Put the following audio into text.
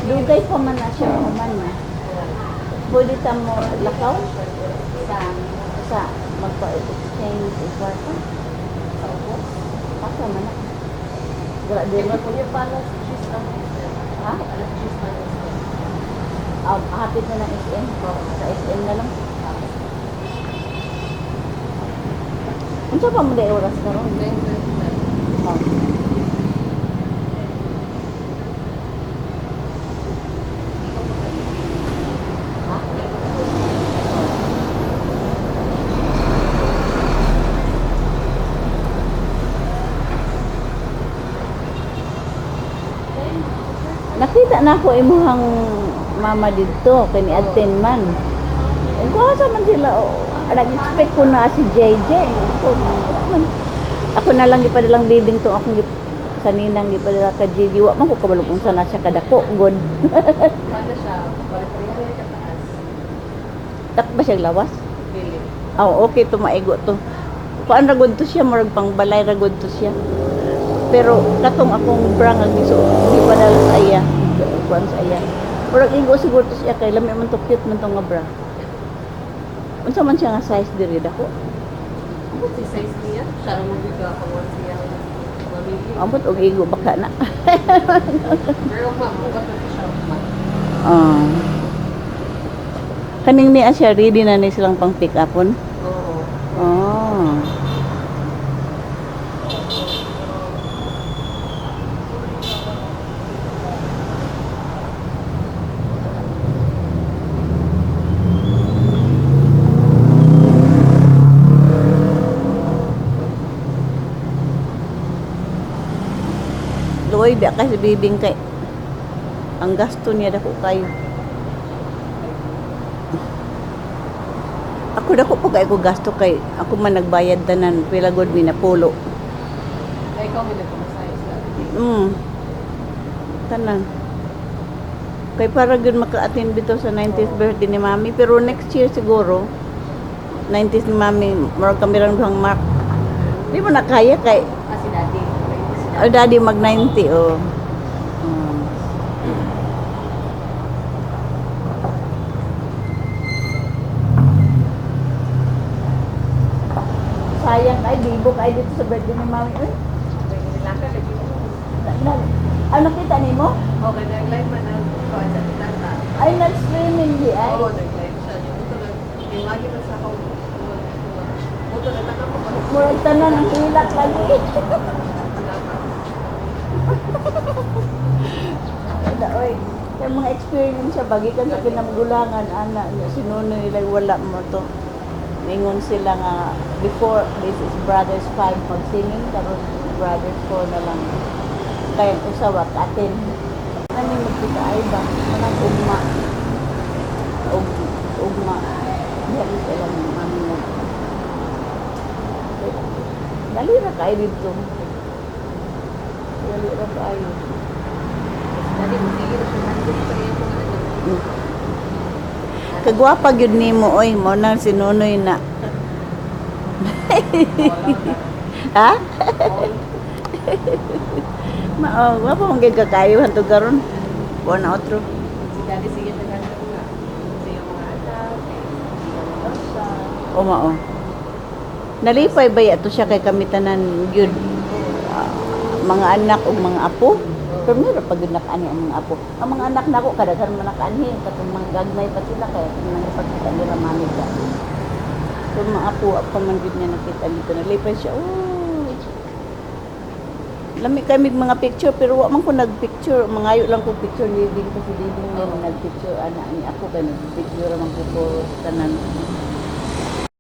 Dugay pa man na siya human na. Pwede ta mo lakaw sa magpa-exchange kwarta. Pasa man na. Gra din mo yung palas cheese lang. Ha? Hapit na ng SM. Sa SM na lang. Unsa pa mo day oras karon? Nakita na ako imuhang mama dito, kini Adten man. Ko sa man sila, nag-expect ko na si JJ. Ako na lang gipadalang bibing to akong sa ninang gipadala ka JJ. Wa man ko kabalo kung sana siya kadako god. Ano siya? Pare-pare ka taas. Tak ba siya lawas? Dili. Okay to maigo to. Kuan ra gud to siya, murag pangbalay ra gud to siya. Pero katong akong bra nga di padala sa iya. Kuan sa iya. Murag igo siguro to siya kay lami man to cute man to nga bra. Unsa man siya nga size diri dako? Ano si size niya? Siya rin mabiga ako siya. Mamili. Ambot og igo baka na. Pero mabugat na siya. Kaning niya siya ready na ni silang pang pick upon. Oo. Luoy biya kasi bibing kay ang gasto niya dako kayo. Ako dako po kay ko gasto kay ako man nagbayad tanan pila god mi na pulo. Ay, ikaw hindi ko size lang. Tanan. Kay para gyud maka-attend bitaw sa 90th birthday ni Mami, pero next year siguro 90th ni Mami, murag kami rang duhang mark. Di mo na kaya kay Si Daddy. daddy mag 90 oh. Sayang ay bibok ay dito sa birthday ni Mami. Ano kita nimo? Okay, nag-live man ang kuwan sa titata. Ay nag-streaming di ay. Oo, nag-live siya. Ito lang, imagi man sa ako. Ito na tanong ko pa. Murag tanan ang hilak lagi. Oy, yung mga experience sa bagikan sa kinamgulangan ana sinuno nila wala mo to. Ningon sila nga before this is brothers 5 pag singing karon brothers 4 na lang. Kaya usawa atin. Kani magkita ay ba manang ugma. Yan sila ng mami mo. Dali ra kay dito. Dali ra kay. Daddy, sige na siya. Nandito pa rin yung mga Kagwapa gyud nimo oy mo nang sinunoy na. Ha? All. Wa pa mong kakayo hanto karon. Buwan na otro. Si Daddy sige tagaan ko nga. Sa iyong mga anak. O mao. Nalipay ba yato siya kay kamitanan gyud mga anak ug mga apo? Pero meron pag yun nakaani ang mga apo. Ang mga anak nako kadaghan man nakaani katong mga gagmay pa sila kaya kung nangipagkita nila manida. So mga apo pa man gyud niya nakita dito nalipay siya. Oh. Lami kami mga picture pero wa man ko nagpicture, mangayo lang ko picture living kasi living na nagpicture ana ni ako kay nagpicture man ko tanan.